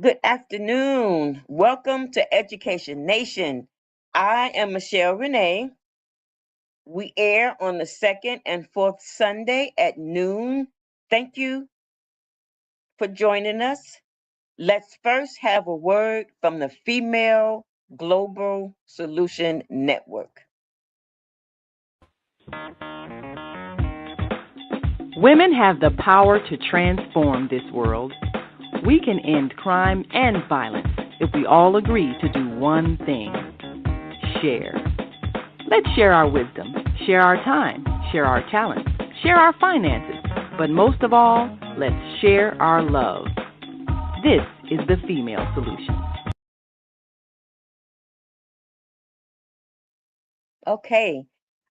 Good afternoon. Welcome to Education Nation. I am Michelle Renee. We air on the second and fourth Sunday at noon. Thank you for joining us. Let's first have a word from the Female Global Solution Network. Women have the power to transform this world. We can end crime and violence if we all agree to do one thing: share. Let's share our wisdom, share our time, share our talents, share our finances, but most of all, let's share our love. This is the Female Solution. Okay.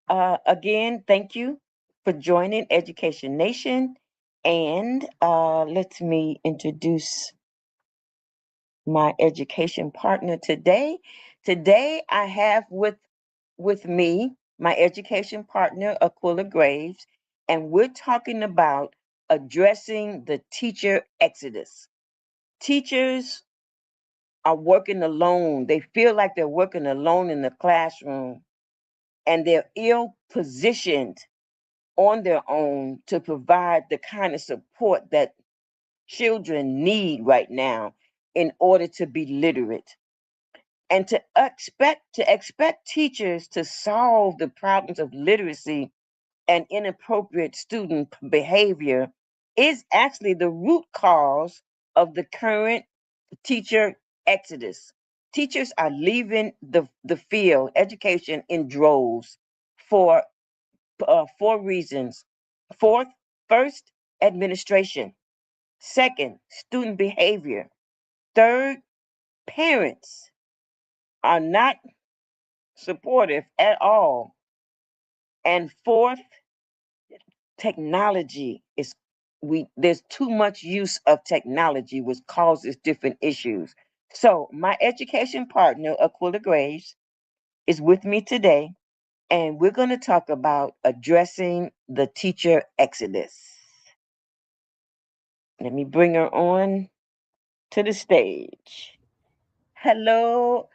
Again, thank you for joining Education Nation. And let me introduce my education partner today. Today, I have with me my education partner, Aquila Graves, and we're talking about addressing the teacher exodus. Teachers are working alone. They feel like they're working alone in the classroom, and they're ill positioned on their own to provide the kind of support that children need right now in order to be literate. And to expect teachers to solve the problems of literacy and inappropriate student behavior is actually the root cause of the current teacher exodus. Teachers are leaving the field, education, in droves for four reasons. Fourth, first, administration. Second, student behavior. Third, parents are not supportive at all. And fourth, technology is we there's too much use of technology which causes different issues. So my education partner, Aquila Graves, is with me today, and we're going to talk about addressing the teacher exodus. Let me bring her on to the stage. Hello,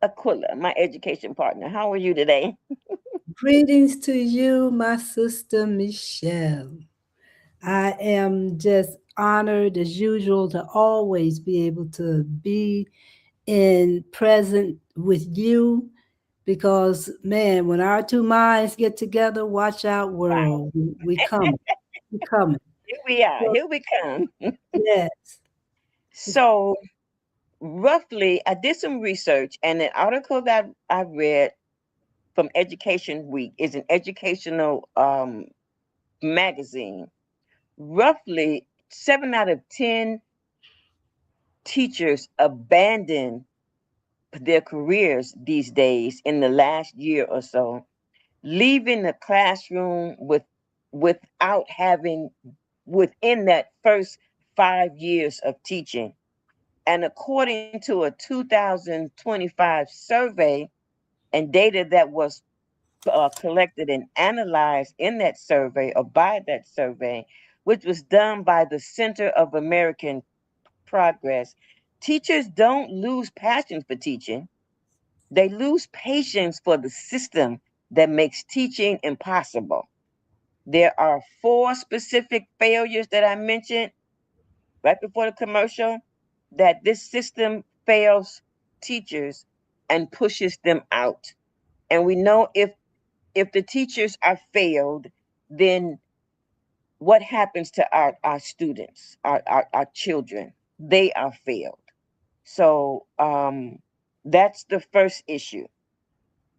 Aquila, my education partner. How are you today? Greetings to you, my sister Michelle. I am just honored as usual to always be able to be in present with you because man, when our two minds get together, watch out Wow. world. We coming. We coming. Here we are. So, Here we come. yes. So, roughly, I did some research, and an article that I read from Education Week is an educational magazine. Roughly, 7 out of 10 teachers abandon their careers these days in the last year or so, leaving the classroom without having within that first 5 years of teaching. And according to a 2025 survey and data that was collected and analyzed in that survey or by that survey, which was done by the Center of American Progress, teachers don't lose passion for teaching. They lose patience for the system that makes teaching impossible. There are four specific failures that I mentioned right before the commercial that this system fails teachers and pushes them out. And we know if the teachers are failed, then what happens to our students, our children? They are failed. So that's the first issue.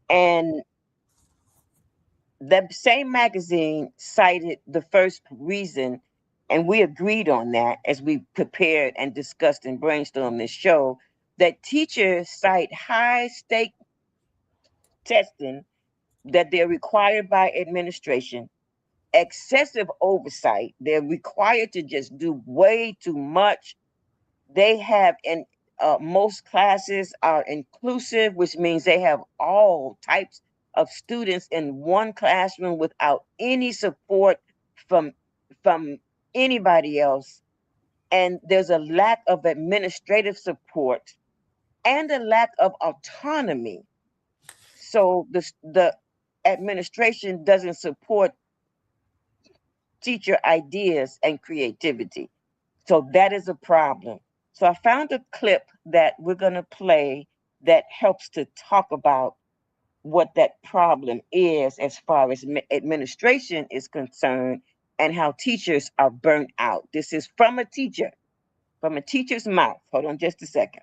And the same magazine cited the first reason, and we agreed on that as we prepared and discussed and brainstormed this show, that teachers cite high stake testing that they're required by administration, excessive oversight. They're required to just do way too much. They have, and most classes are inclusive, which means they have all types of students in one classroom without any support from from anybody else. and there's a lack of administrative support and a lack of autonomy. So the administration doesn't support teacher ideas and creativity. So that is a problem. So I found a clip that we're going to play that helps to talk about what that problem is as far as administration is concerned and how teachers are burnt out. This is from a teacher, from a teacher's mouth. Hold on just a second.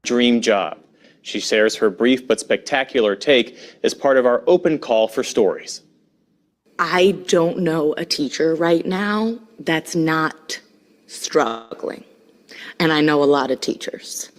Dream job. She shares her brief but spectacular take as part of our open call for stories. I don't know a teacher right now that's not struggling. And I know a lot of teachers.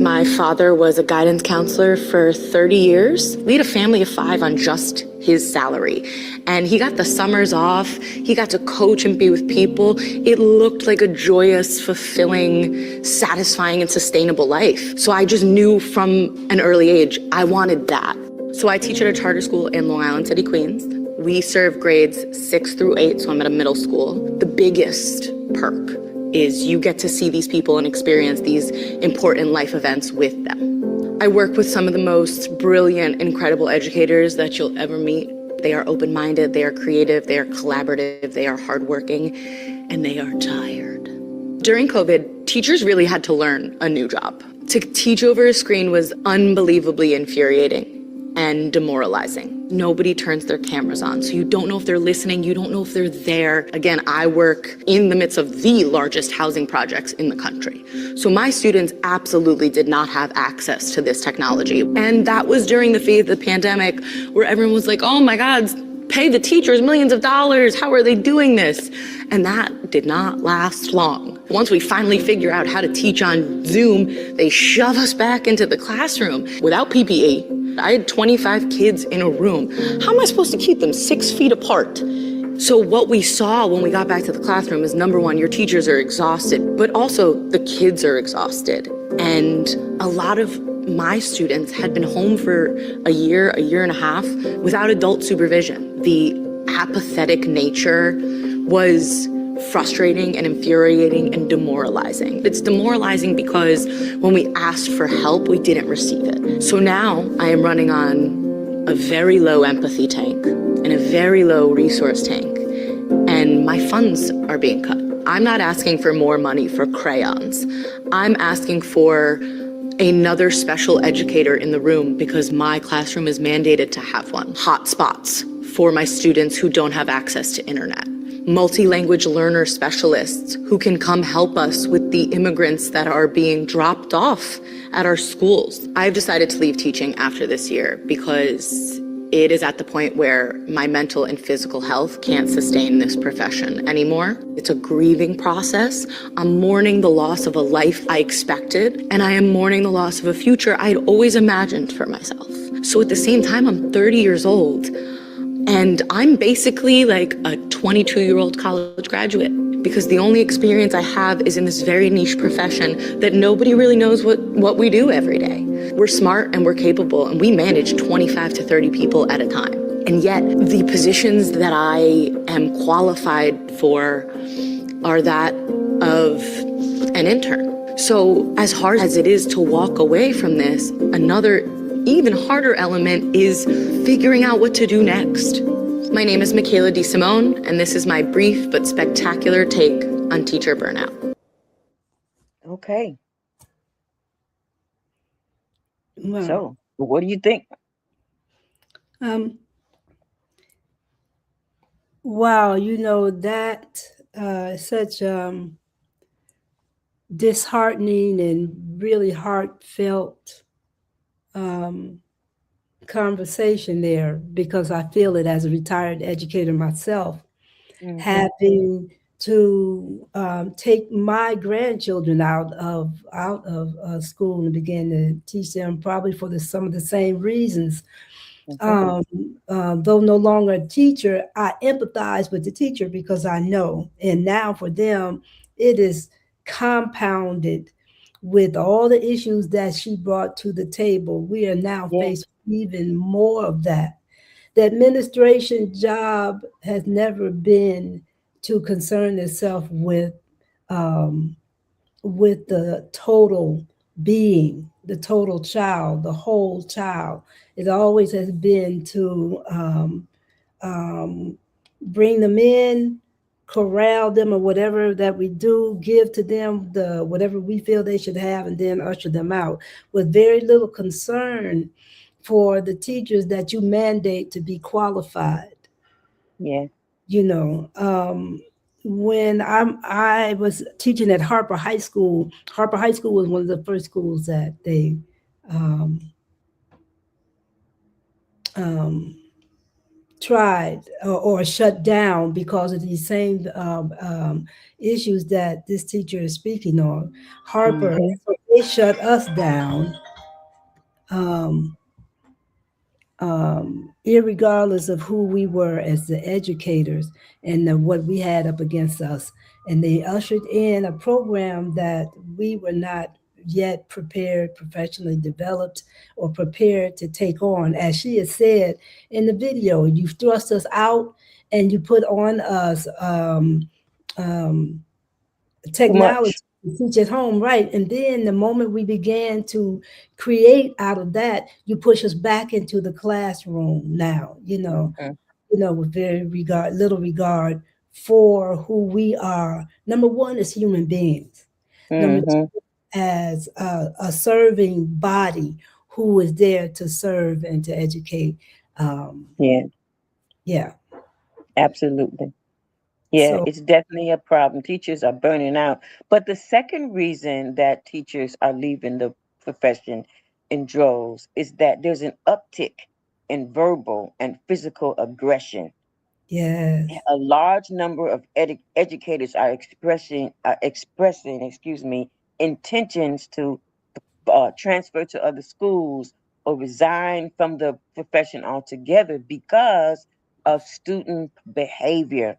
My father was a guidance counselor for 30 years. We had a family of 5 on just his salary. And he got the summers off. He got to coach and be with people. It looked like a joyous, fulfilling, satisfying, and sustainable life. So I just knew from an early age, I wanted that. So I teach at a charter school in Long Island City, Queens. We serve grades 6 through 8, so I'm at a middle school. The biggest perk is you get to see these people and experience these important life events with them. I work with some of the most brilliant, incredible educators that you'll ever meet. They are open-minded, they are creative, they are collaborative, they are hardworking, and they are tired. During COVID, teachers really had to learn a new job. To teach over a screen was unbelievably infuriating and demoralizing. Nobody turns their cameras on, so you don't know if they're listening, you don't know if they're there. Again, I work in the midst of the largest housing projects in the country. So my students absolutely did not have access to this technology. And that was during the phase of the pandemic where everyone was like, oh my God, pay the teachers millions of dollars, how are they doing this? And that did not last long. Once we finally figure out how to teach on Zoom, they shove us back into the classroom without PPE. I had 25 kids in a room. How am I supposed to keep them 6 feet apart? So what we saw when we got back to the classroom is, number one, your teachers are exhausted, but also the kids are exhausted. And a lot of my students had been home for a year and a half without adult supervision. The apathetic nature was frustrating and infuriating and demoralizing. It's demoralizing because when we asked for help, we didn't receive it. So now I am running on a very low empathy tank and a very low resource tank, and my funds are being cut. I'm not asking for more money for crayons. I'm asking for another special educator in the room because my classroom is mandated to have one. Hotspots for my students who don't have access to internet. Multi-language learner specialists who can come help us with the immigrants that are being dropped off at our schools. I've decided to leave teaching after this year because it is at the point where my mental and physical health can't sustain this profession anymore. It's a grieving process. I'm mourning the loss of a life I expected, and I am mourning the loss of a future I'd always imagined for myself. So at the same time, I'm 30 years old, and I'm basically like a 22-year-old college graduate because the only experience I have is in this very niche profession that nobody really knows what we do every day. We're smart and we're capable, and we manage 25 to 30 people at a time. And yet the positions that I am qualified for are that of an intern. So as hard as it is to walk away from this, another even harder element is figuring out what to do next. My name is Michaela DeSimone, and this is my brief but spectacular take on teacher burnout. Okay. Wow. So, what do you think? Wow, that such disheartening and really heartfelt conversation there, because I feel it as a retired educator myself, having to take my grandchildren out of school and begin to teach them, probably for some of the same reasons. Though no longer a teacher, I empathize with the teacher because I know. And now for them, it is compounded with all the issues that she brought to the table. We are now faced with even more of that. The administration job has never been to concern itself with the total being, the total child, the whole child. It always has been to um, bring them in, corral them, or whatever that we do, give to them the whatever we feel they should have, and then usher them out with very little concern for the teachers that you mandate to be qualified. Yeah. You know, when I was teaching at Harper High School, Harper High School was one of the first schools that they um, um, tried or shut down because of these same issues that this teacher is speaking on. Harper, Hmm. so they shut us down. Um, Irregardless of who we were as the educators and what we had up against us. And they ushered in a program that we were not yet prepared, professionally developed, or prepared to take on. As she has said in the video, you thrust us out and you put on us um, Too technology much. to teach at home, right? And then the moment we began to create out of that, you push us back into the classroom now, Hmm. with very little regard for who we are. Number one is human beings. Number Hmm. two, as a serving body who is there to serve and to educate. Um, Yeah, yeah. absolutely. Yeah, So it's definitely a problem. Teachers are burning out. But the second reason that teachers are leaving the profession in droves is that there's an uptick in verbal and physical aggression. yes, A large number of educators are expressing, excuse me, intentions to transfer to other schools or resign from the profession altogether because of student behavior.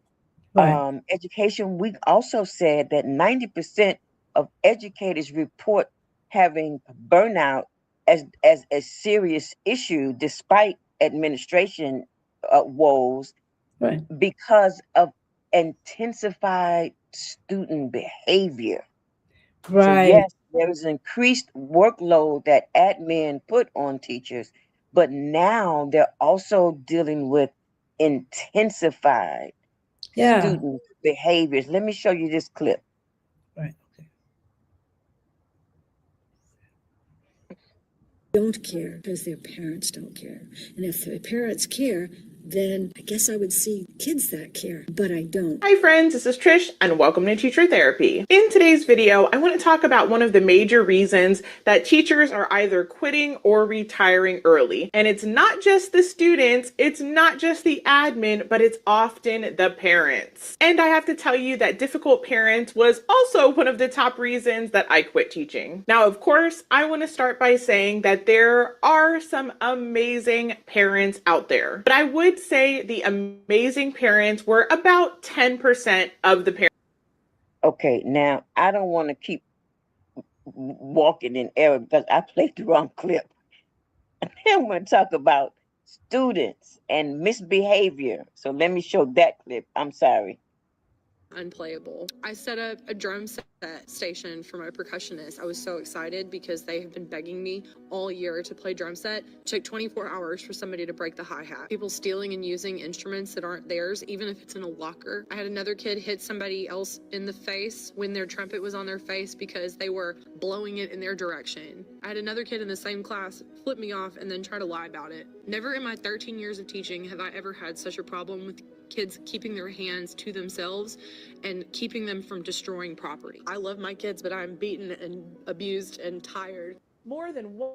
right, Education Week also said that 90% of educators report having burnout as a serious issue despite administration woes right, because of intensified student behavior. So right. yes, there is increased workload that admin put on teachers, but now they're also dealing with intensified Yeah, student behaviors. Let me show you this clip. right. Don't care because their parents don't care. And if their parents care, then I guess I would see kids that care, but I don't. Hi friends, this is Trish and welcome to Teacher Therapy. In today's video, I want to talk about one of the major reasons that teachers are either quitting or retiring early. And it's not just the students, it's not just the admin, but it's often the parents. And I have to tell you that difficult parents was also one of the top reasons that I quit teaching. Now, of course, I want to start by saying that there are some amazing parents out there, but I would say the amazing parents were about 10% of the parents. Okay, now I don't want to keep walking in error because I played the wrong clip. I'm going to talk about students and misbehavior. So let me show that clip. I'm sorry. Unplayable. I set up a drum set station for my percussionist. I was so excited because they have been begging me all year to play drum set. It took 24 hours for somebody to break the hi-hat. People stealing and using instruments that aren't theirs, even if it's in a locker. I had another kid hit somebody else in the face when their trumpet was on their face because they were blowing it in their direction. I had another kid in the same class flip me off and then try to lie about it. Never in my 13 years of teaching have I ever had such a problem with kids keeping their hands to themselves and keeping them from destroying property. I love my kids, but I'm beaten and abused and tired. More than one.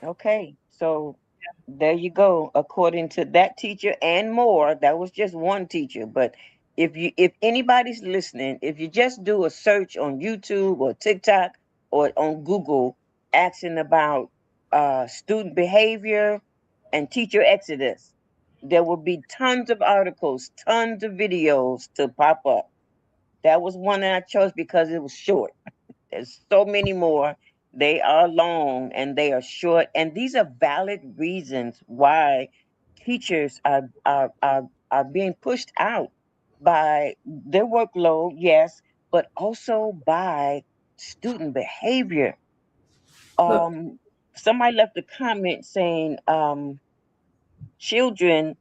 Okay, so there you go. According to that teacher and more, that was just one teacher. But if anybody's listening, if you just do a search on YouTube or TikTok or on Google, asking about student behavior and teacher exodus, there will be tons of articles, tons of videos to pop up. That was one that I chose because it was short. There's so many more. They are long and they are short, and these are valid reasons why teachers are are being pushed out by their workload, yes, but also by student behavior. But Um, Somebody left a comment saying, children,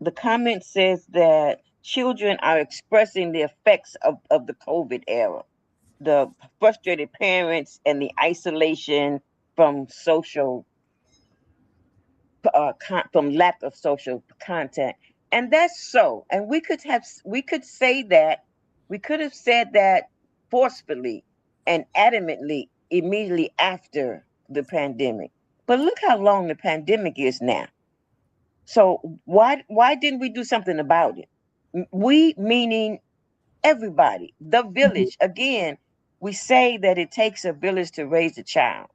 the comment says that children are expressing the effects of the COVID era, the frustrated parents and the isolation from social from lack of social contact. And that's so. And we could say that, we could have said that forcefully and adamantly immediately after the pandemic. But look how long the pandemic is now. So why didn't we do something about it? We meaning everybody, the village. Again, we say that it takes a village to raise a child.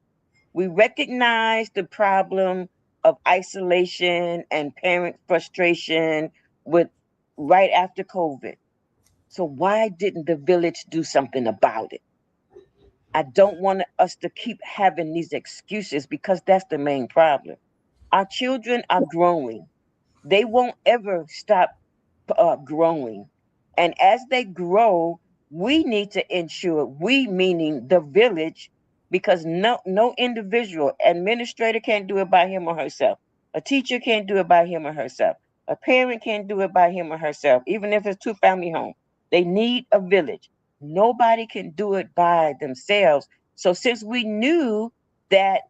We recognize the problem of isolation and parent frustration with right after COVID. So why didn't the village do something about it? I don't want us to keep having these excuses, because that's the main problem. Our children are growing. They won't ever stop growing. And as they grow, we need to ensure, we meaning the village, because no individual administrator can't do it by him or herself. A teacher can't do it by him or herself. A parent can't do it by him or herself, even if it's two-family home. They need a village. Nobody can do it by themselves. So since we knew that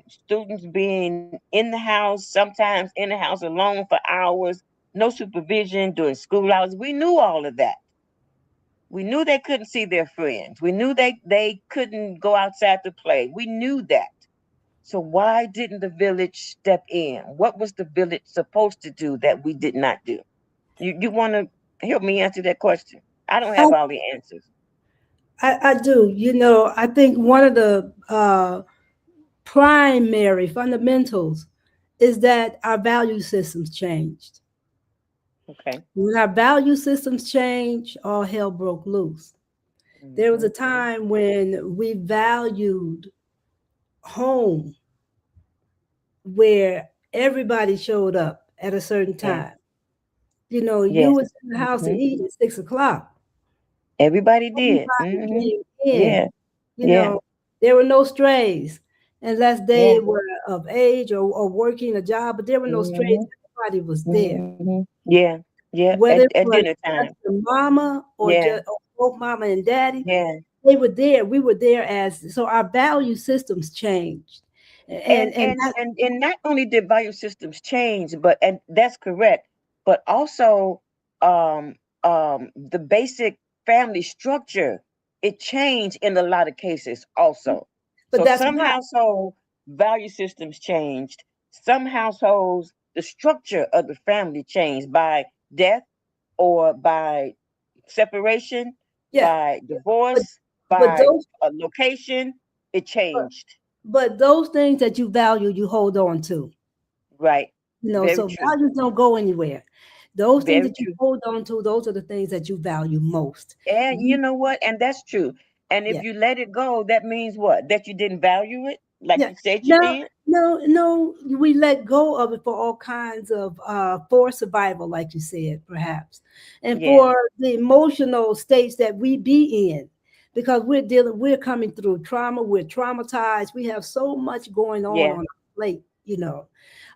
students being in the house, sometimes in the house alone for hours, no supervision during school hours. We knew all of that. We knew they couldn't see their friends. We knew they couldn't go outside to play. We knew that. So why didn't the village step in? What was the village supposed to do that we did not do? You want to help me answer that question? I don't I, have all the answers. I do. I think one of the primary fundamentals is that our value systems changed. Okay. When our value systems changed, all hell broke loose. There was a Mm-hmm. time when we valued home, where everybody showed up at a certain Yeah. time. You Yes. was in the house to Mm-hmm. eat at 6 o'clock. Everybody did. Everybody Mm-hmm. came in. Yeah. You Yeah. know, there were no strays unless Yeah. they were of age or working a job, but there were no strays. Mm-hmm. Everybody was there. Mm-hmm. Yeah. Yeah. Whether it At was dinner just time. the mama or Yeah. just or both mama and daddy, Yeah. they were there. We were there as so our value systems changed. And that, And not only did value systems change, but and that's correct, but also the basic family structure, it changed in a lot of cases also. but So that's some why. household value systems changed. Some households, the structure of the family changed by death or by separation, Yeah. by But divorce, but by those a location. It but, changed. but those things that you value, you hold on to. Right. Very So true. values don't go anywhere. Those things Very that you true. hold on to, those are the things that you value most. And you You, know what? And that's true. And if yeah. you let it go, that means what? That you didn't value it like Yeah. you said you No, did? no, we let go of it for all kinds of for survival, like you said, perhaps. And Yeah. for the emotional states that we be in. Because we're coming through trauma, we're traumatized, we have so much going on Yeah. our plate.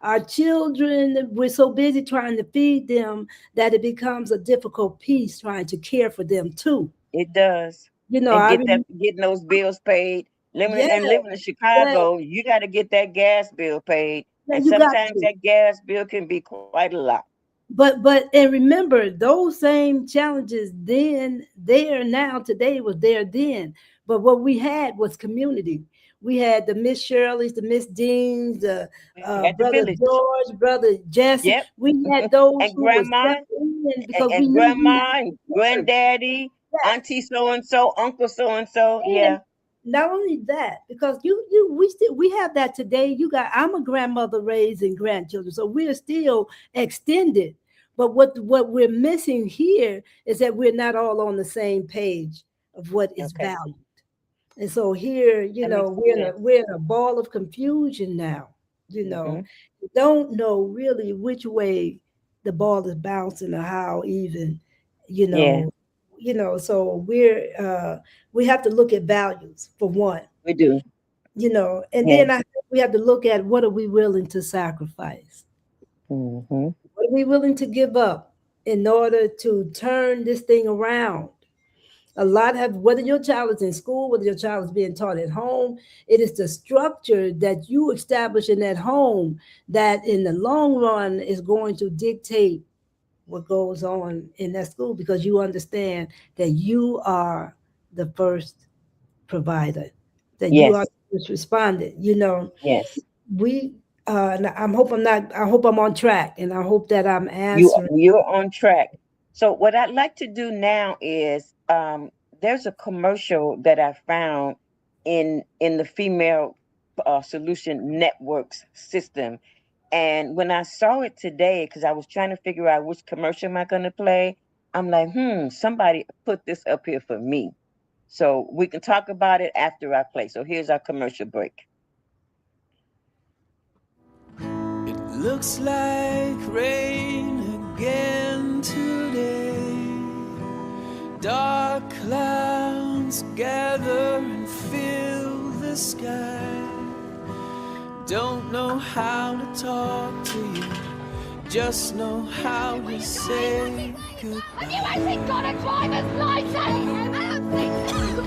Our children, we're so busy trying to feed them that it becomes a difficult piece trying to care for them too. It does. And I getting those bills paid. yeah, Living in yeah, Chicago, you got to get that gas bill paid. yeah, And you got sometimes to. that gas bill can be quite a lot. And remember those same challenges then, there now, today was there then. But what we had was community. We had the Miss Shirley's, the Miss Deans, the At the brother village. George, brother Jesse. Yep. We had those And who would step grandma in because we and knew we had grandma and to serve. granddaddy, Yes. auntie so and so, uncle so and so. And Yeah. not only that, because we have that today. I'm a grandmother raising grandchildren, so we're still extended. But what we're missing here is that we're not all on the same page of what is Okay. valued. And so here, That makes we're in a sense. we're in a ball of confusion now, you Mm-hmm. know. don't know really which way the ball is bouncing or how even, you Yeah, know, so we have to look at values for one, we do. and then Yes. we have to look at what are we willing to sacrifice? Hmm. What are we willing to give up in order to turn this thing around? A lot have, whether your child is in school, whether your child is being taught at home, it is the structure that you establish in that home that in the long run is going to dictate what goes on in that school, because you understand that you are the first provider, that you are Yes. the first respondent. Yes. We and I hope I'm on track, and I hope that I'm You answering. you're on track. So what I'd like to do now is there's a commercial that I found in the female solution networks system. And when I saw it today, because I was trying to figure out which commercial am I going to play, I'm like, somebody put this up here for me. So we can talk about it after I play. So here's our commercial break. It looks like rain again today. Dark clouds gather and fill the sky. Don't know how to talk to you, just know how to say goodbye. Have you actually got a driver's license? I don't think so.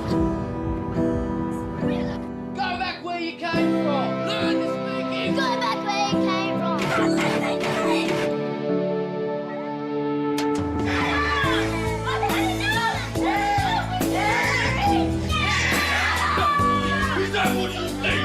Go back where you came from. Learn to speak English. Go back where you came from. Is that what you think?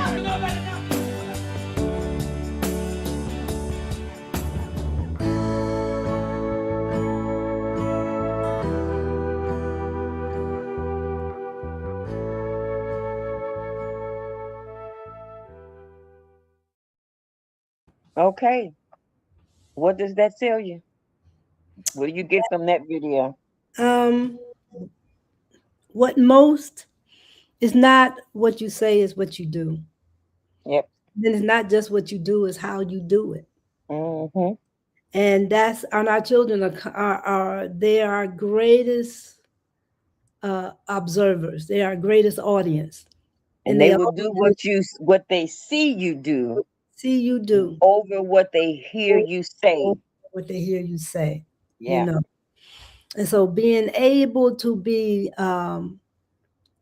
Okay. What does that tell you? What do you get from that video? Um, what most is not what you say, is what you do. Yep. Then it's not just what you do, is how you do it. Hmm. And that's, and our children are they are our greatest observers. They are our greatest audience, And and they they will always do what they see you do see you do over what they hear you say. what they hear you say. You Yeah. know, and so being able to be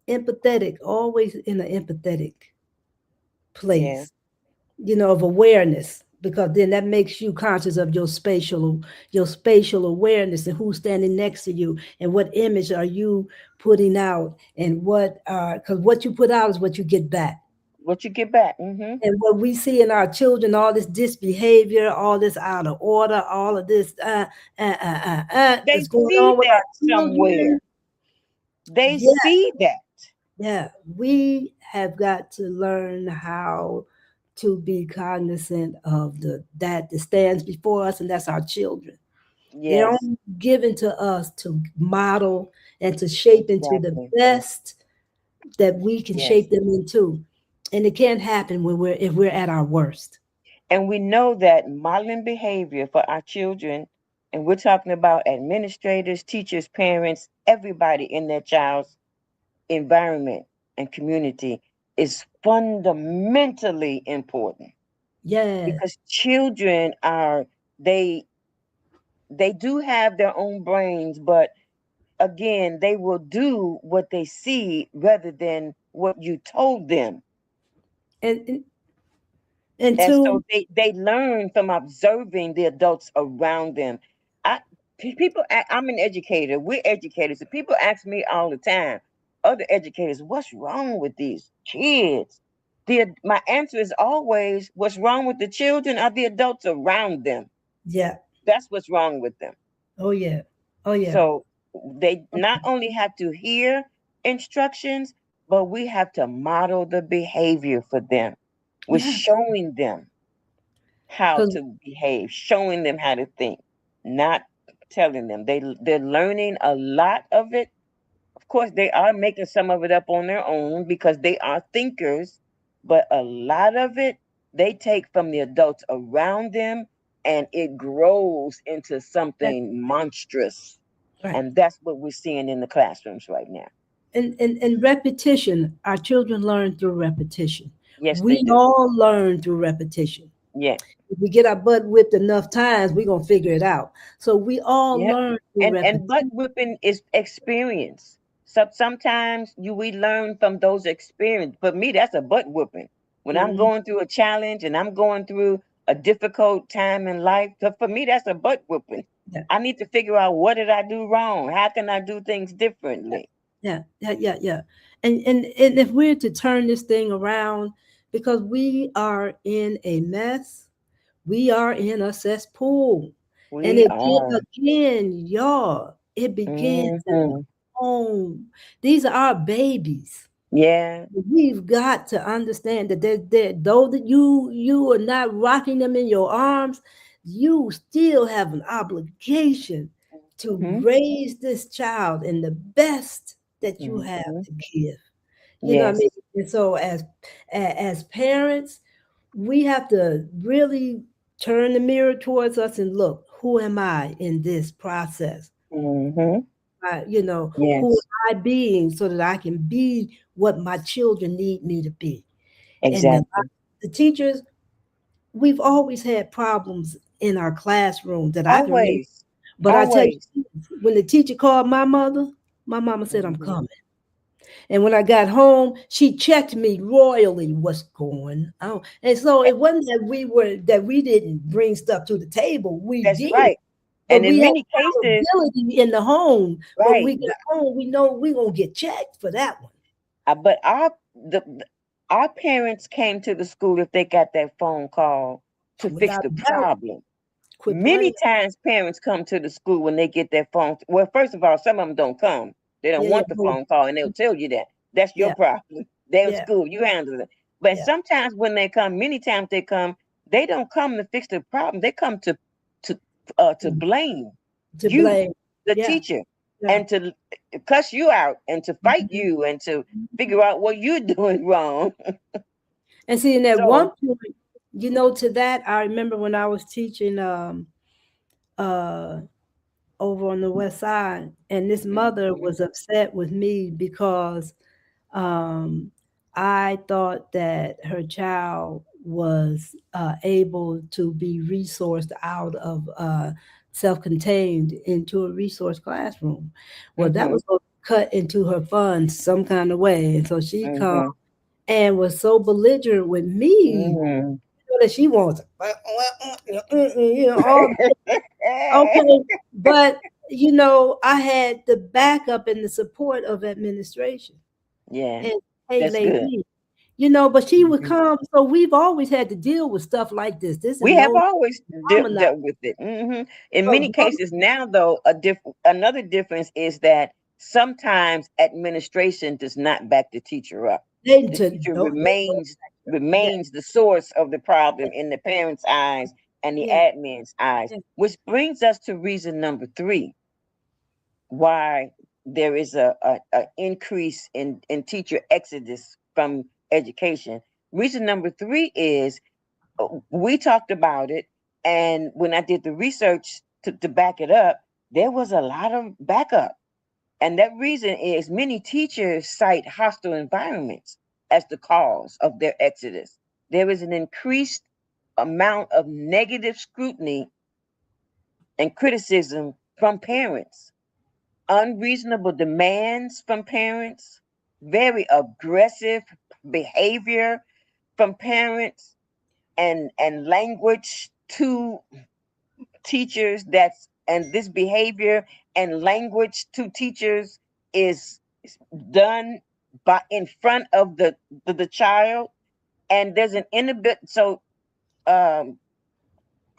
empathetic, always in an empathetic Yeah. place, of awareness, because then that makes you conscious of your spatial awareness and who's standing next to you and what image are you putting out, and what because what you put out is what you get back. What you get back. Hmm. And what we see in our children, all this disbehavior, all this out of order, all of this They that's going see on with that our children. somewhere. They Yeah, see that. yeah, we have got to learn how to be cognizant of that stands before us, and that's our children. They're Yes. only given to us to model and to shape into the Exactly. best that we can Yes. shape them into. And it can't happen if we're at our worst. And we know that modeling behavior for our children, and we're talking about administrators, teachers, parents, everybody in their child's environment and community, is fundamentally important, Yes. because children are, they they do have their own brains, but again, they will do what they see rather than what you told them. And and, and And so two, they learn from observing the adults around them. I I'm an educator. We're educators. So people ask me all the time, other educators, what's wrong with these kids? My answer is always, what's wrong with the children are the adults around them. yeah. That's what's wrong with them. Oh yeah. Oh yeah. So they not only have to hear instructions, but we have to model the behavior for them. We're Yeah. showing them how Because to behave, showing them how to think, not telling them. They're learning a lot of it. Of course, they are making some of it up on their own because they are thinkers, but a lot of it they take from the adults around them, and it grows into something monstrous. Right. And that's what we're seeing in the classrooms right now. And repetition, our children learn through repetition. Yes, they We do. all learn through repetition. Yes. If we get our butt whipped enough times, we're gonna figure it out. So we all Yep. learn through And butt repetition. whipping is experience. So sometimes we learn from those experiences. For me, that's a butt whipping. When I'm Mhm. going through a challenge and I'm going through a difficult time in life, for me, that's a butt whipping. Yeah, I need to figure out, what did I do wrong? How can I do things differently? yeah. And if we're to turn this thing around, because we are in a mess, we are in a cesspool. And We it are. again, y'all, it begins in the Hmm. home. These are our babies. Yeah. We've got to understand that though that you are not rocking them in your arms, you still have an obligation to Hmm. raise this child in the best that you have Hmm. to give. You know what I mean? Yes. And so as parents, we have to really turn the mirror towards us and look, who am I in this process? Hmm. Who Yes. am I being so that I can be what my children need me to be? And Exactly. the teachers, we've always had problems in our classroom that I can remember. Always. But I tell Always. you, when the teacher called my mother, my mama said, I'm Hmm. coming. And when I got home, she checked me royally, what's going on. And so it wasn't that we didn't bring stuff to the table. We That's did, right. but And we in had many cases, accountability in the home. But when right. we get home, we know we're gonna get checked for that one. But our parents came to the school if they got that phone call to fix Without the a doubt. problem. Quit Many playing. times parents come to the school when they get their phone. Well, first of all, some of them don't come. They don't Yeah, want the both. phone call, and they'll tell you that. That's your Yeah, problem. They're in yeah, school. You handle it. But yeah. sometimes when they come, many times they come, they don't come to fix the problem. They come to to Mm. blame To you, blame. the Yeah, teacher, yeah. and to cuss you out and to fight Mhm. you and to figure out what you're doing wrong. And see, and at one So, point, to that, I remember when I was teaching uh over on the west side, and this mother mhm, was upset with me because um I thought that her child was able to be resourced out of self-contained into a resource classroom. Well, that mhm, was gonna cut into her funds some kind of way, and so she come mhm, and was so belligerent with me mhm. that she wants, all okay, but I had the backup and the support of administration. Yeah, And hey, that's good. lady, but she would Mhm. come. So we've always had to deal with stuff like this. This is We have no always phenomenon. dealt with it. In So many cases now, though, another difference is that sometimes administration does not back the teacher up. they The to teacher don't, yeah, remains the source of the problem in the parents' eyes and the yeah, admin's eyes, yeah. which brings us to reason number three, why there is a increase in teacher exodus from education. Reason number three is, we talked about it, and when I did the research to back it up, there was a lot of backup. And that reason is, many teachers cite hostile environments as the cause of their exodus. There is an increased amount of negative scrutiny and criticism from parents, unreasonable demands from parents, very aggressive behavior from parents, and language to teachers, and this behavior and language to teachers is done by in front of the child, and there's um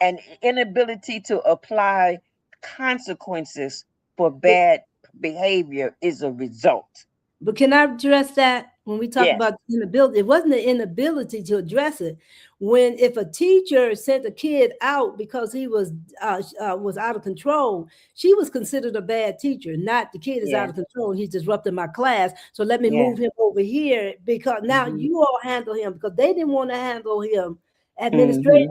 an inability to apply consequences for But bad behavior is a result. But can I address that when we talk Yes. about the inability? It wasn't the inability to address it. When if a teacher sent a kid out because he was out of control, she was considered a bad teacher. Not the kid is out Yeah. of control. He's disrupting my class. So let me Yeah. move him over here because now Hmm. you all handle him because they didn't want to handle him administrative.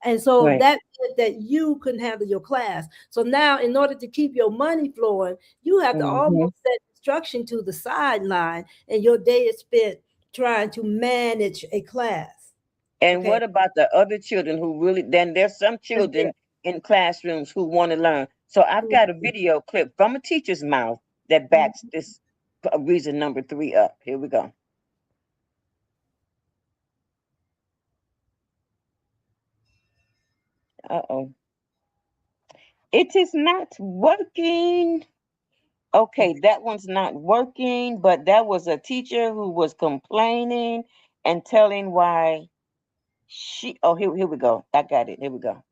And so Right. that meant that you couldn't handle your class. So now, in order to keep your money flowing, you have to almost set instruction to the sideline, and your day is spent trying to manage a class. And Okay. what about the other children who really, then there's some children in classrooms who want to learn. So I've got a video clip from a teacher's mouth that backs this reason number 3 up. Here we go. Uh-oh. It is not working. Okay, that one's not working, but that was a teacher who was complaining and telling why here we go. I got it. Here we go.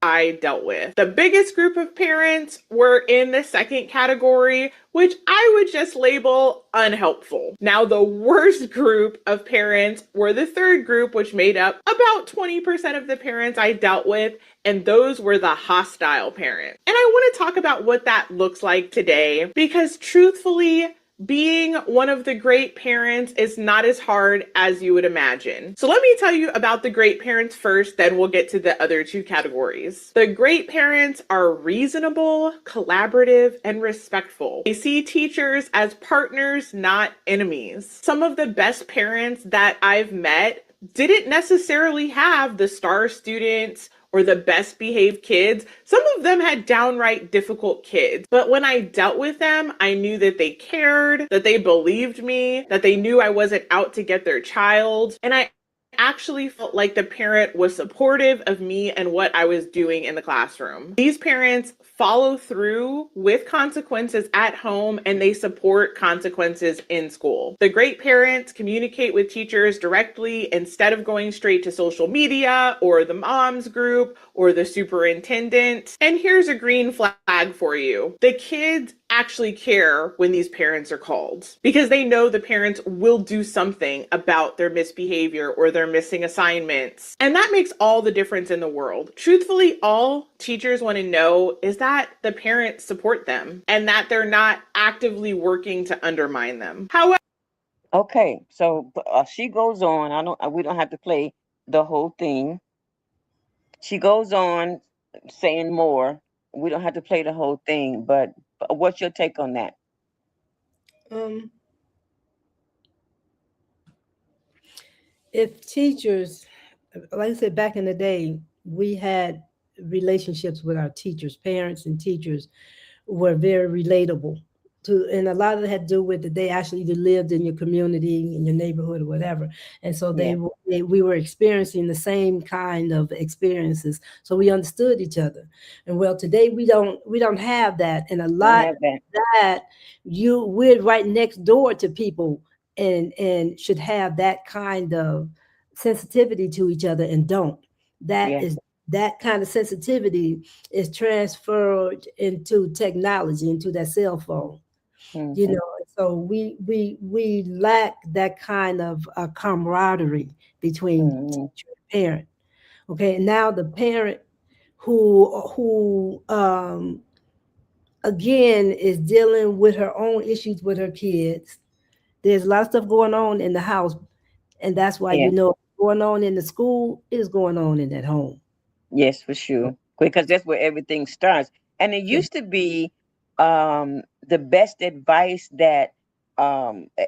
I dealt with. The biggest group of parents were in the second category, which I would just label unhelpful. Now, the worst group of parents were the third group, which made up about 20% of the parents I dealt with, and those were the hostile parents. And I want to talk about what that looks like today, because truthfully, being one of the great parents is not as hard as you would imagine. So let me tell you about the great parents first, then we'll get to the other two categories. The great parents are reasonable, collaborative, and respectful. They see teachers as partners, not enemies. Some of the best parents that I've met didn't necessarily have the star students or the best behaved kids. Some of them had downright difficult kids. But when I dealt with them, I knew that they cared, that they believed me, that they knew I wasn't out to get their child. And I actually felt like the parent was supportive of me and what I was doing in the classroom. These parents follow through with consequences at home, and they support consequences in school. The great parents communicate with teachers directly instead of going straight to social media or the moms group or the superintendent. And here's a green flag for you. The kids actually care when these parents are called because they know the parents will do something about their misbehavior or their missing assignments. And that makes all the difference in the world. Truthfully, all teachers want to know is that the parents support them and that they're not actively working to undermine them. However, Okay, so she goes on. We don't have to play the whole thing. She goes on saying more. We don't have to play the whole thing, but what's your take on that? If teachers, like I said, back in the day, we had relationships with our teachers, parents and teachers were very relatable to, and a lot of it had to do with that they actually either lived in your community, in your neighborhood or whatever. And so Yeah. we were experiencing the same kind of experiences. So we understood each other. And well, today we don't have that. And a Don't lot have that. that we're right next door to people and should have that kind of sensitivity to each other and don't. That Yeah. is that kind of sensitivity is transferred into technology, into that cell phone. You know, so we lack that kind of camaraderie between teacher and parent. Okay, now the parent who again is dealing with her own issues with her kids. There's a lot of stuff going on in the house, and that's why Yeah. you know going on in the school is going on in that home. Yes, for sure. Because that's where everything starts. And it used to be the best advice that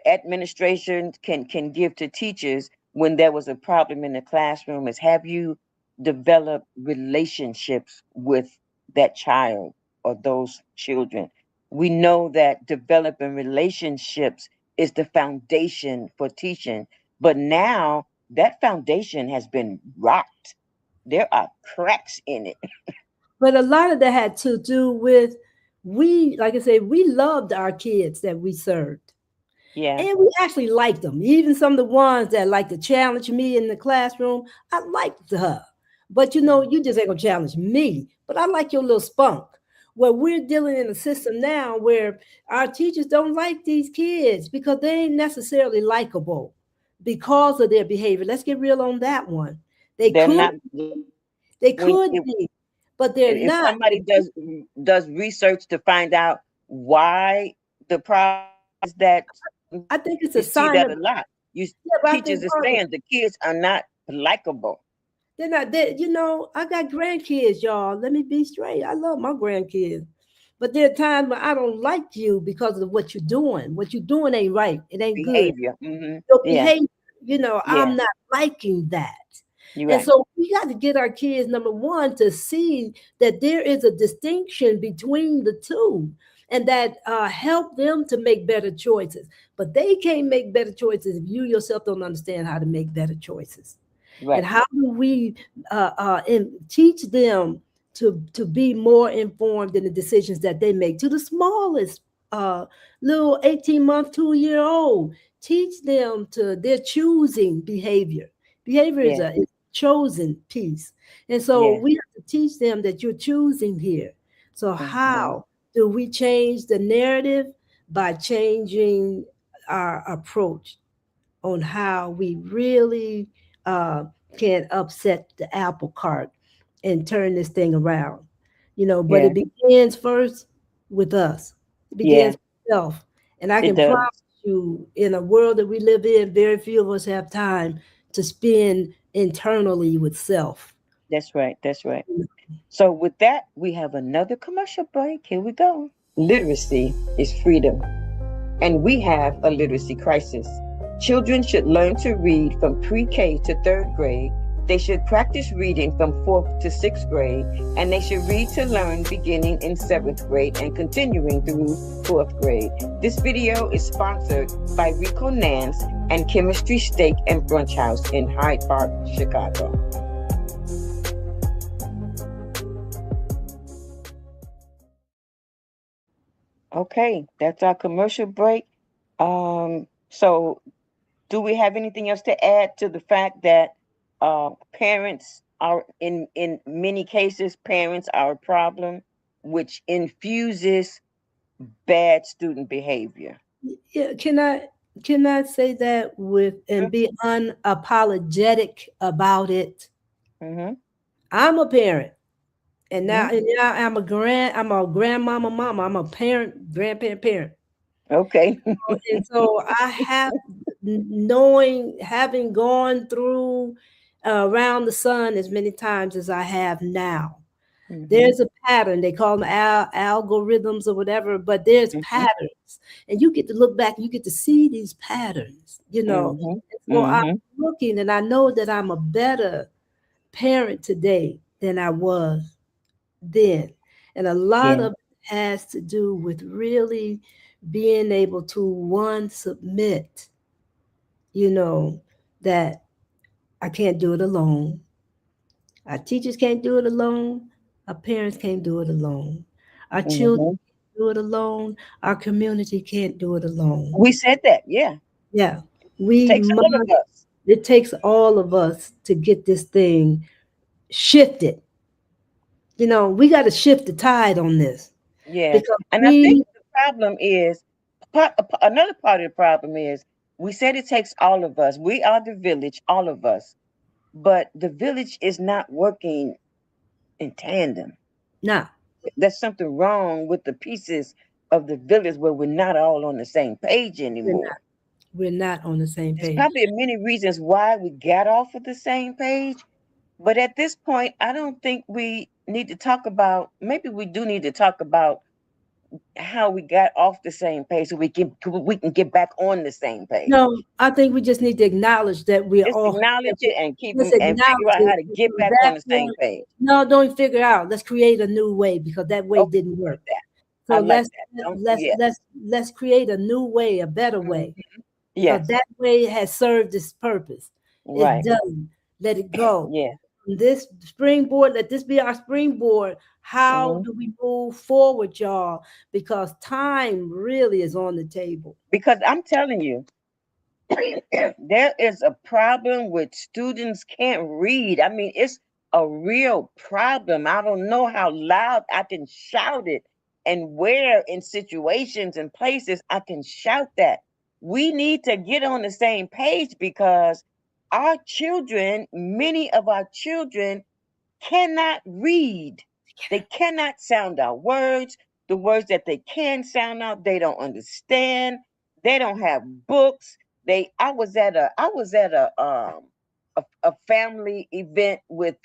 administration can give to teachers when there was a problem in the classroom is have you develop relationships with that child or those children. We know that developing relationships is the foundation for teaching, but now that foundation has been rocked. There are cracks in it. But a lot of that had to do with like I said, we loved our kids that we served. Yeah. And we actually liked them. Even some of the ones that like to challenge me in the classroom, I liked her. But you know, you just ain't gonna challenge me. But I like your little spunk. Well, we're dealing in a system now where our teachers don't like these kids because they ain't necessarily likable because of their behavior. Let's get real on that one. They They're could not they when could be, but they're if not. somebody does research to find out why the problem is that I think it's you a see sign that of a lot. but I teachers think are part of saying the kids are not likable. they're not that, I got grandkids, y'all. Let me be straight. I love my grandkids. But there are times when I don't like you because of what you're doing. What you're doing ain't right. It ain't good. Behavior. Mm-hmm. Your Yeah. behavior, Yeah. I'm not liking that. You're And right. so we got to get our kids, number one, to see that there is a distinction between the two and that help them to make better choices. But they can't make better choices if you yourself don't understand how to make better choices. Right. And how do we teach them to be more informed in the decisions that they make to the smallest little 18-month, 2-year-old? Teach them to their choosing behavior. Behavior is Yeah. a chosen piece. And so Yeah. we have to teach them that you're choosing here. So Mm-hmm. how do we change the narrative? By changing our approach on how we really uh, can upset the apple cart and turn this thing around. But Yeah. it begins first with us. It Yeah. begins with self. And I It can promise does. you, in a world that we live in, very few of us have time to spend internally with self. That's right. That's right. So with that, we have another commercial break. Here we go. Literacy is freedom, and we have a literacy crisis. Children should learn to read from pre-K to 3rd grade. They should practice reading from 4th to 6th grade, and they should read to learn beginning in 7th grade and continuing through 4th grade. This video is sponsored by Rico Nance and Chemistry Steak and Brunch House in Hyde Park, Chicago. Okay, that's our commercial break. So do we have anything else to add to the fact that parents are in many cases parents are a problem, which infuses bad student behavior? Yeah, can I say that with and be unapologetic about it? Mm-hmm. I'm a parent. And now, Mm-hmm. and now I'm a grandmama, mama. I'm a parent, grandparent, parent. Okay. And so I have having gone through around the sun as many times as I have now. Mm-hmm. There's a pattern. They call them algorithms or whatever, but there's Mm-hmm. patterns, and you get to look back and you get to see these patterns. Mm-hmm. And so I'm Mm-hmm. looking, and I know that I'm a better parent today than I was then. And a lot Yeah. of it has to do with really being able to, one, submit, you know, that I can't do it alone. Our teachers can't do it alone. Our parents can't do it alone. Our children Mm-hmm. can't do it alone. Our community can't do it alone. We said that. Yeah. Yeah. We Takes all of must, us. it takes all of us to get this thing shifted. We got to shift the tide on this Yeah. because And I think we the problem is another part of the problem is we said it takes all of us. We are the village, all of us. But the village is not working in tandem. not. There's something wrong with the pieces of the village where we're not all on the same page We're anymore. not. We're not on the same There's page. probably many reasons why we got off of the same page, but at this point, I don't think we need to talk about. Maybe we do need to talk about how we got off the same page so we can get back on the same page. No, I think we just need to acknowledge that we're Just all. acknowledge it and Let's and figure acknowledge out it. how to And get from back on that the same point, page. no, don't figure out. Let's create a new way because that way Okay, didn't I like work. that. I So like let's that. Don't, let's yes. let's let's create a new way, a better way, Mhm. because Yes. that way has served its purpose. It's Right. done. Let it go. Yeah. This springboard, let this be our springboard. How Hmm. do we move forward, y'all? Because time really is on the table. Because I'm telling you, there is a problem with students can't read. I mean, it's a real problem. I don't know how loud I can shout it and where in situations and places I can shout that. We need to get on the same page because our children, many of our children, cannot read. They cannot sound out words. The words that they can sound out, they don't understand. They don't have books. I was at a family event with,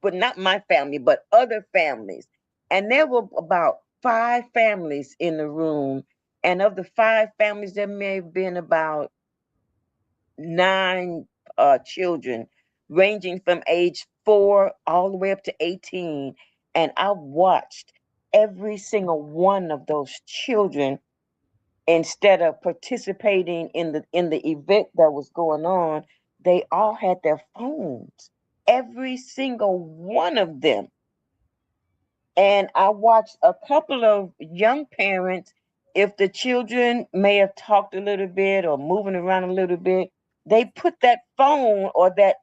but not my family, but other families. And there were about 5 families in the room. And of the 5 families, there may have been about 9 children, ranging from age 4 all the way up to 18. And I watched every single one of those children, instead of participating in the event that was going on, they all had their phones. Every single one of them. And I watched a couple of young parents, if the children may have talked a little bit or moving around a little bit, they put that phone or that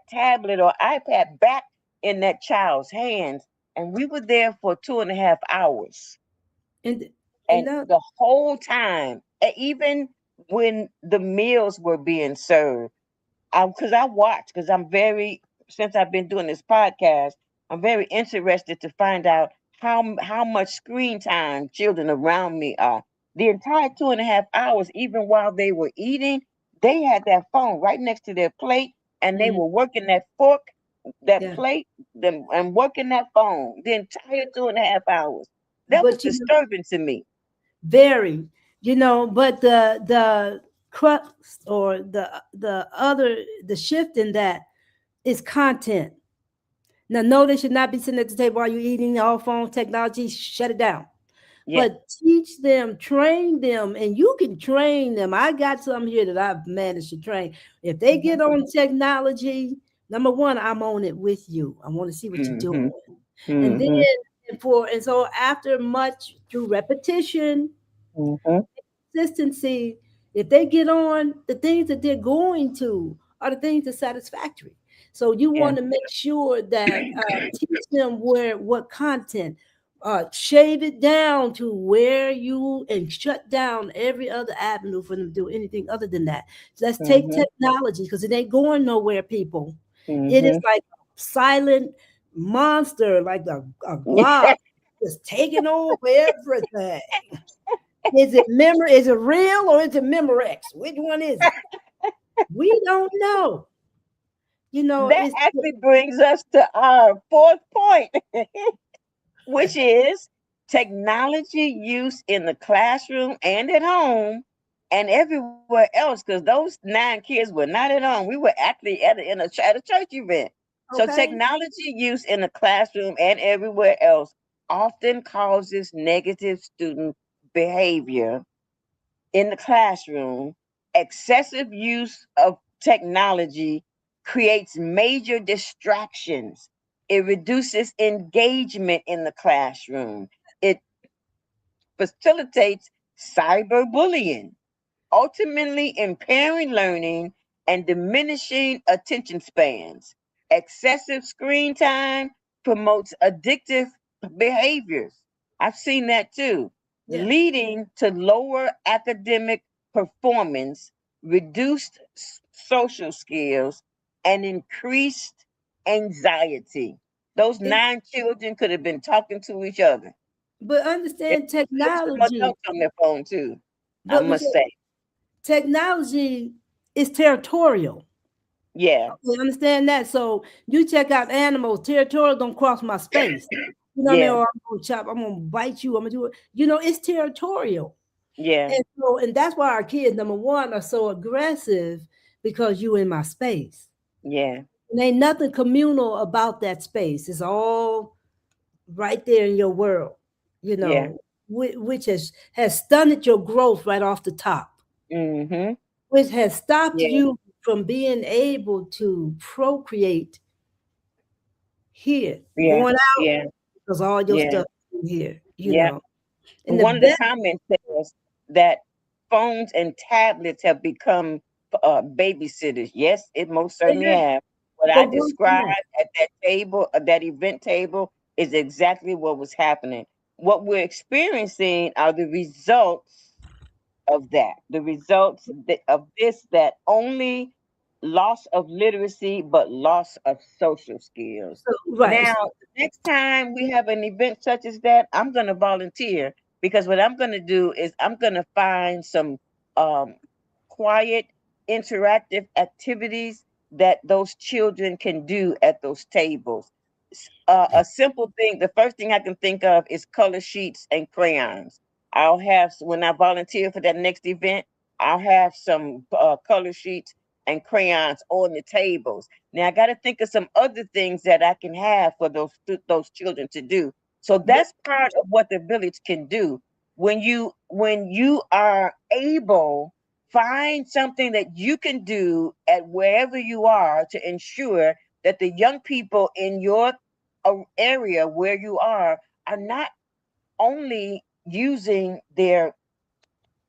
tablet or iPad back in that child's hands. And we were there for 2.5 hours. And And now, the whole time, even when the meals were being served, because I watch, because since I've been doing this podcast, I'm very interested to find out how much screen time children around me are. The entire 2.5 hours, even while they were eating, they had that phone right next to their plate, and they mhm, were working that fork, that yeah, plate, and working that phone the entire 2.5 hours. That was but disturbing to me. very, but the crux or the shift in that is content. Now, no, they should not be sitting at the table while you're eating. All phone technology, shut it down. Yeah. But teach them, train them, and you can train them. I got some here that I've managed to train. If they get on technology, number one, I'm on it with you. I want to see what you're Mm-hmm. doing. And then Mm-hmm. and so after much through repetition, Mm-hmm. consistency, if they get on, the things that they're going to are the things that's satisfactory. So you Yeah. want to make sure that teach them what content, shave it down to where you and shut down every other avenue for them to do anything other than that. So let's take Mm-hmm. technology because it ain't going nowhere, people. It is Mm-hmm. like a silent monster, like a glob, just taking over everything. Is it memory? Is it real or is it Memorex? Which one is it? We don't know. That It's actually brings us to our fourth point, which is technology use in the classroom and at home and everywhere else. Because those 9 kids were not at home. We were actually at a church event. So okay. technology use in the classroom and everywhere else often causes negative student behavior in the classroom. Excessive use of technology creates major distractions. It reduces engagement in the classroom. It facilitates cyberbullying, ultimately impairing learning and diminishing attention spans. Excessive screen time promotes addictive behaviors. I've seen that too, Yeah. leading to lower academic performance, reduced social skills, and increased anxiety. Those It, 9 children could have been talking to each other. but There understand was some technology. adults on their phone too, I But must say. technology is territorial. Yeah, You understand that? So you check out animals, territorial don't cross my space. You know what I mean? yeah, Or I'm gonna chop, I'm gonna bite you, I'm gonna do it. It's territorial. yeah, And that's why our kids, number one, are so aggressive because you in my space. yeah, And ain't nothing communal about that space. It's all right there in your world, yeah. which has stunted your growth right off the top, Mhm. which has stopped Yeah, you from being able to procreate here, yeah, going out yeah, because all your yeah, stuff is in here, yeah. And the One of the best, comments says that phones and tablets have become babysitters. Yes, it most certainly yeah, have. What I but once described again, at that table, that event table, is exactly what was happening. What we're experiencing are the results of that. The results of this, that only loss of literacy, but loss of social skills. so right. Now, next time we have an event such as that, I'm going to volunteer, because what I'm going to do is I'm going to find some um, quiet, interactive activities that those children can do at those tables. A simple thing, the first thing I can think of is color sheets and crayons. I'll have, when I volunteer for that next event, I'll have some color sheets and crayons on the tables. Now I got to think of some other things that I can have for those children to do. So that's part of what the village can do. When you are able, find something that you can do at wherever you are to ensure that the young people in your area where you are not only using their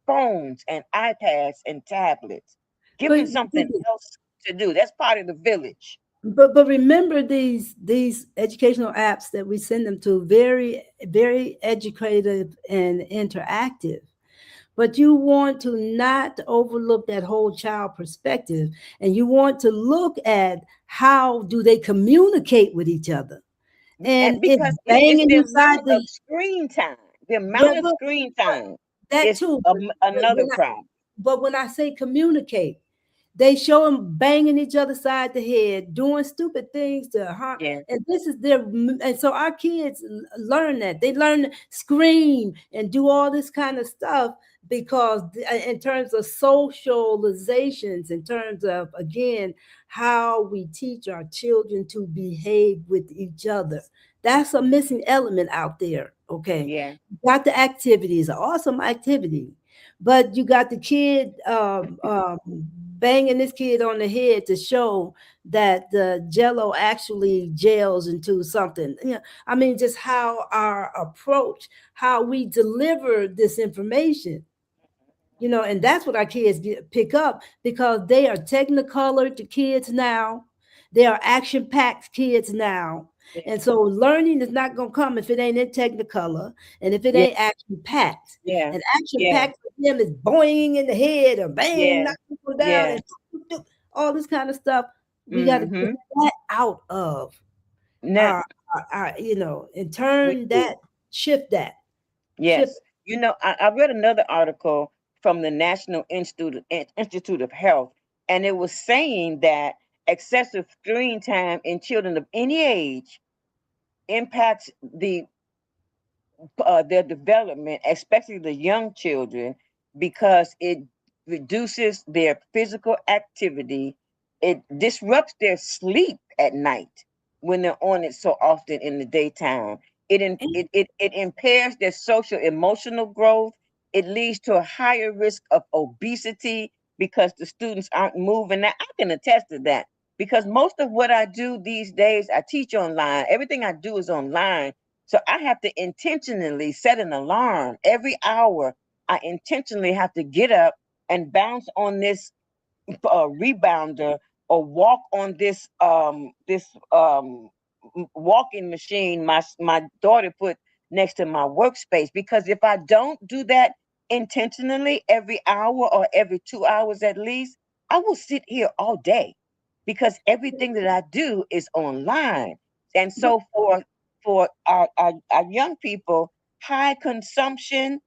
phones and iPads and tablets. Give them But something else to do. That's part of the village. but remember these educational apps that we send them to, very educative and interactive. But you want to not overlook that whole child perspective, and you want to look at how do they communicate with each other. And And it's because it's banging the inside amount of the screen time. The yeah, amount of screen time that is too. another problem. But when I say communicate, they show them banging each other side the head, doing stupid things to harm. Yeah. And this is their, and so our kids learn that. They learn to scream and do all this kind of stuff because, in terms of socializations, in terms of, again, how we teach our children to behave with each other. That's a missing element out there. Okay. Yeah. Got the activities, awesome activity, but you got the kid banging this kid on the head to show that the jello actually gels into something. I mean, just how our approach, how we deliver this information, and that's what our kids pick up, because they are technicolored kids now. They are action-packed kids now. And so learning is not going to come if it ain't in technicolor and if it Yeah. ain't action-packed. Yeah. And Yeah. action-packed for them is boing in the head or bang, Yeah. knock people down, Yeah. and all this kind of stuff. We got to get Mm-hmm. that out of Now, our and we turn do. that, shift that, shift. Yes. I read another article from the National Institute of Health, and it was saying that excessive screen time in children of any age impacts their development, especially the young children, because it reduces their physical activity. It disrupts their sleep at night when they're on it so often in the daytime. It impairs their social emotional growth. It leads to a higher risk of obesity because the students aren't moving. Now, I can attest to that because most of what I do these days, I teach online. Everything I do is online. So I have to intentionally set an alarm every hour. I intentionally have to get up and bounce on this rebounder or walk on this walking machine my daughter put next to my workspace, because if I don't do that intentionally every hour or every 2 hours at least, I will sit here all day because everything that I do is online. And so for our young people, high consumption,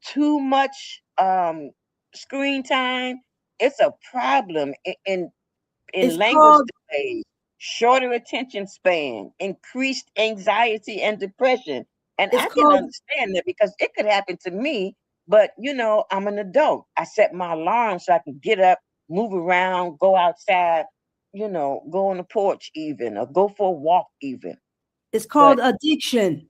too much screen time, it's a problem in It's language called delays, shorter attention span, increased anxiety and depression. And it's I can called understand that because it could happen to me, but I'm an adult. I set my alarm so I can get up, move around, go outside, go on the porch even, or go for a walk even. it's But called addiction.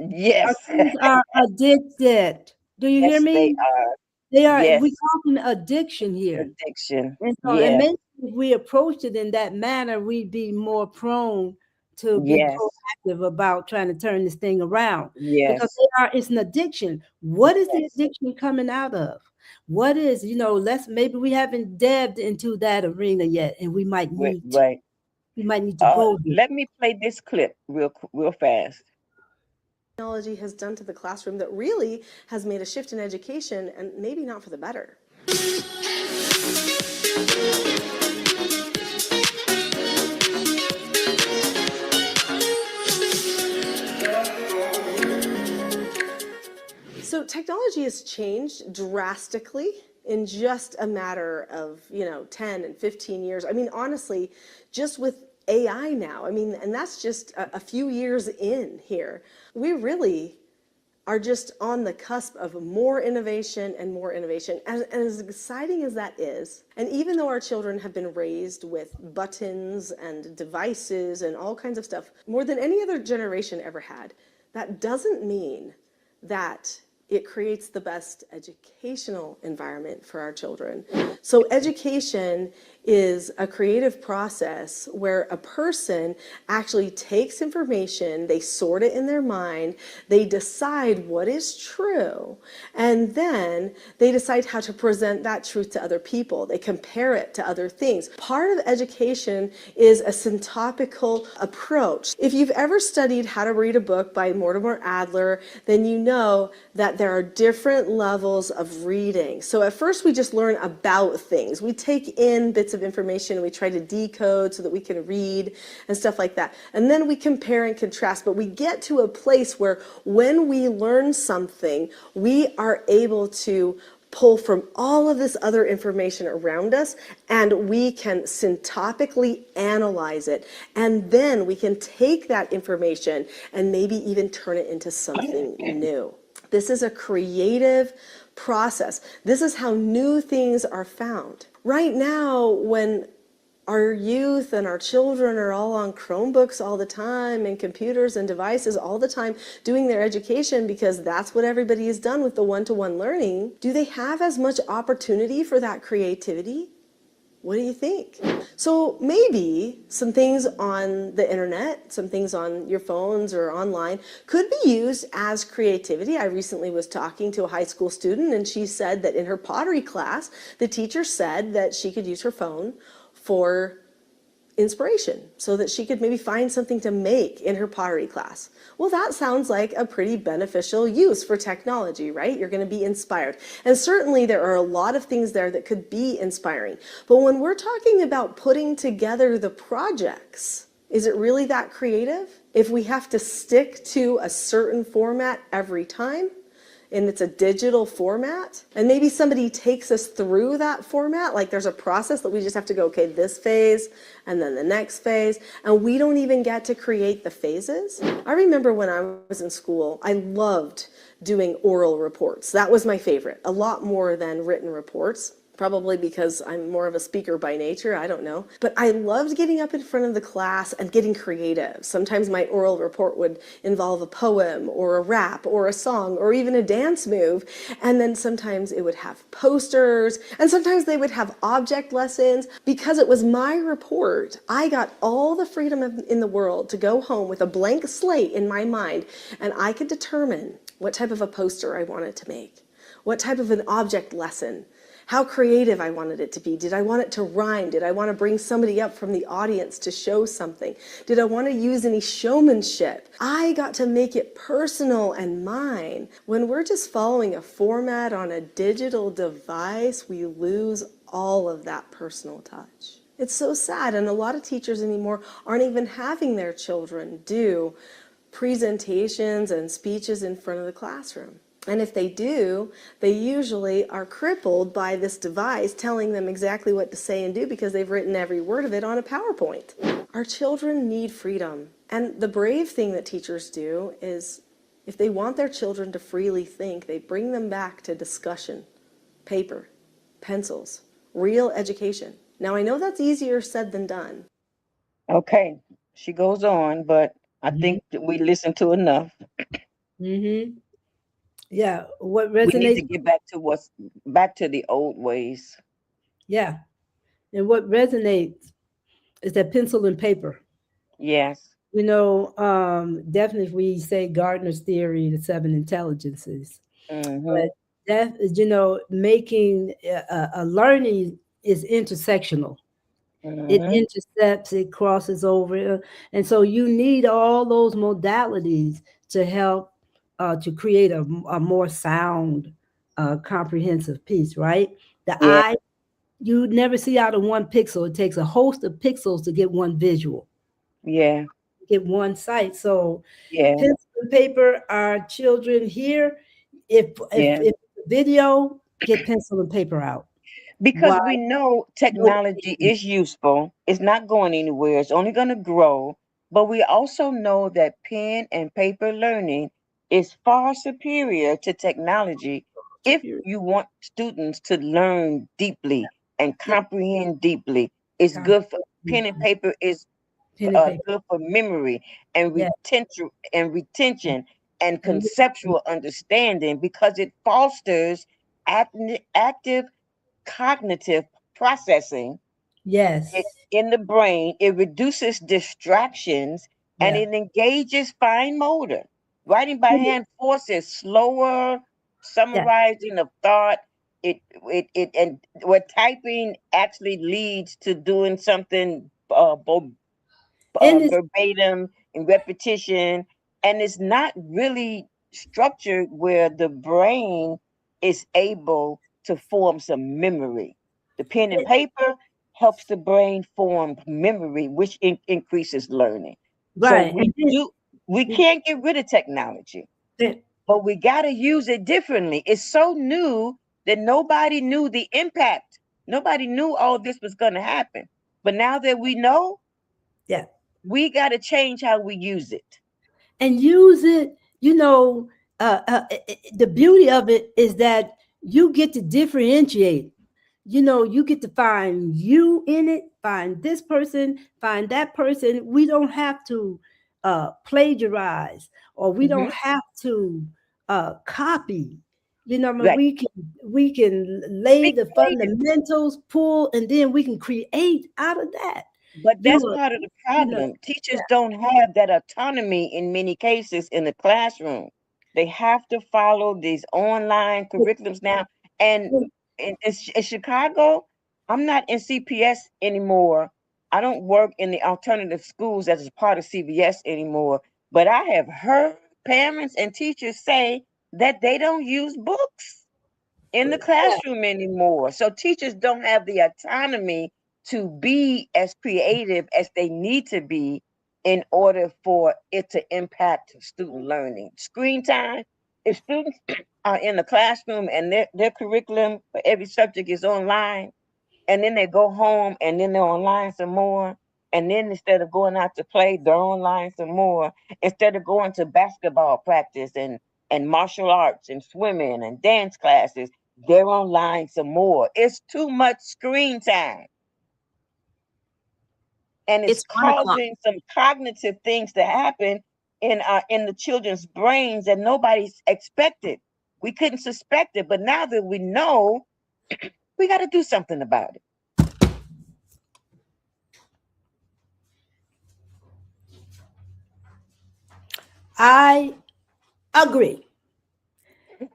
Our yes, kids are addicted. Do you hear yes, they me? are. They are. Yes, We talking addiction here, addiction. and Yes, maybe if we approached it in that manner, we'd be more prone to be yes, proactive about trying to turn this thing around. Because yes, it's an addiction. What is the yes. addiction coming out of? What is, let's, maybe we haven't delved into that arena yet, and we might Right, need to. right. We might need to go there. Let me play this clip real fast. Technology has done to the classroom that really has made a shift in education, and maybe not for the better. So technology has changed drastically in just a matter of, 10 and 15 years. I mean, honestly, just with AI now, I mean, and that's just a few years in here. We really are just on the cusp of more innovation and more innovation. And as exciting as that is, and even though our children have been raised with buttons and devices and all kinds of stuff, more than any other generation ever had, that doesn't mean that it creates the best educational environment for our children. So education is a creative process where a person actually takes information, they sort it in their mind, they decide what is true, and then they decide how to present that truth to other people. They compare it to other things. Part of education is a syntopical approach. If you've ever studied How to Read a Book by Mortimer Adler, then you know that there are different levels of reading. So at first we just learn about things. We take in bits of information and we try to decode so that we can read and stuff like that. And then we compare and contrast, but we get to a place where when we learn something, we are able to pull from all of this other information around us, and we can syntopically analyze it. And then we can take that information and maybe even turn it into something new. This is a creative process. This is how new things are found. Right now, when our youth and our children are all on Chromebooks all the time and computers and devices all the time doing their education because that's what everybody has done with the one-to-one learning, do they have as much opportunity for that creativity? What do you think? So maybe some things on the internet, some things on your phones or online could be used as creativity. I recently was talking to a high school student and she said that in her pottery class, the teacher said that she could use her phone for inspiration so that she could maybe find something to make in her pottery class. Well, that sounds like a pretty beneficial use for technology, right? You're going to be inspired. And certainly there are a lot of things there that could be inspiring. But when we're talking about putting together the projects, is it really that creative? If we have to stick to a certain format every time, and it's a digital format, and maybe somebody takes us through that format, like there's a process that we just have to go, okay, this phase, and then the next phase, and we don't even get to create the phases. I remember when I was in school, I loved doing oral reports. That was my favorite, a lot more than written reports. Probably because I'm more of a speaker by nature, I don't know. But I loved getting up in front of the class and getting creative. Sometimes my oral report would involve a poem or a rap or a song or even a dance move. And then sometimes it would have posters and sometimes they would have object lessons. Because it was my report, I got all the freedom in the world to go home with a blank slate in my mind and I could determine what type of a poster I wanted to make, what type of an object lesson, how creative I wanted it to be. Did I want it to rhyme? Did I want to bring somebody up from the audience to show something? Did I want to use any showmanship? I got to make it personal and mine. When we're just following a format on a digital device, we lose all of that personal touch. It's so sad, and a lot of teachers anymore aren't even having their children do presentations and speeches in front of the classroom. And if they do, they usually are crippled by this device telling them exactly what to say and do because they've written every word of it on a PowerPoint. Our children need freedom. And the brave thing that teachers do is if they want their children to freely think, they bring them back to discussion, paper, pencils, real education. Now, I know that's easier said than done. Okay, she goes on, but I think that we listened to enough. Mm-hmm. Yeah, what We need to resonates? get back to the old ways. Yeah, and what resonates is that pencil and paper. Yes. Definitely if we say Gardner's theory, the seven intelligences, Mm-hmm. but that is, making a learning is intersectional. It Mm-hmm. intercepts, it crosses over, and so you need all those modalities to help to create a more sound, comprehensive piece, right? The Yeah. eye, you never see out of one pixel. It takes a host of pixels to get one visual, Yeah. get one sight. So Yeah. pencil and paper, our children here, if Yeah. video, get pencil and paper out. Because Why? we know No, technology is useful. It's not going anywhere. It's only going to grow. But we also know that pen and paper learning is far superior to technology if you want students to learn deeply and yeah, comprehend deeply. It's com- good for pen and paper is pen and paper. good for memory Yeah, retention and and conceptual understanding because it fosters active cognitive processing yes, in the brain. It reduces distractions and yeah. it engages fine motor. Writing by hand forces slower Yeah. summarizing of thought. And where typing actually leads to doing something And it's verbatim and repetition, and it's not really structured where the brain is able to form some memory. The pen and paper helps the brain form memory, which increases learning. So right. And we can't get rid of technology, then, but we got to use it differently. It's so new that nobody knew the impact. Nobody knew all this was going to happen. But now that we know, yeah. we got to change how we use it. And use it, the beauty of it is that you get to differentiate. You get to find you in it, find this person, find that person. We don't have to plagiarize, or we don't Hmm. have to copy. Right. We can lay Be the creative. fundamentals, pull, and then we can create out of that. But You that's know, part of the you know, problem. yeah. Teachers don't have that autonomy in many cases in the classroom. They have to follow these online curriculums now. And in Chicago, I'm not in CPS anymore. I don't work in the alternative schools as a part of CVS anymore. But I have heard parents and teachers say that they don't use books in the classroom anymore. So teachers don't have the autonomy to be as creative as they need to be in order for it to impact student learning. Screen time, if students are in the classroom and their curriculum for every subject is online, and then they go home and then they're online some more. And then instead of going out to play, they're online some more. Instead of going to basketball practice and martial arts and swimming and dance classes, they're online some more. It's too much screen time. And it's It's 1 o'clock. causing some cognitive things to happen in the children's brains that nobody's expected. We couldn't suspect it, but now that we know, we got to do something about it. I agree.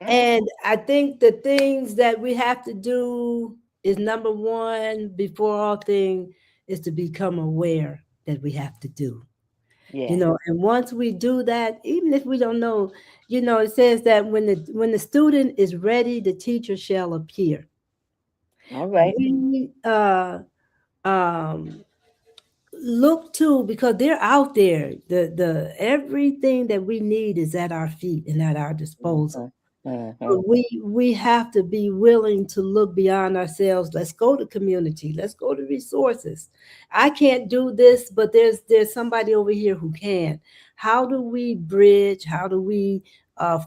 And I think the things that we have to do is, number one, before all things, is to become aware that we have to do. Yes. And once we do that, even if we don't know, it says that when the student is ready, the teacher shall appear. All right. We um look to, because they're out there. The everything that we need is at our feet and at our disposal. Mhm. Mhm. But we have to be willing to look beyond ourselves. Let's go to community. Let's go to resources. I can't do this, but there's somebody over here who can. How do we bridge? How do we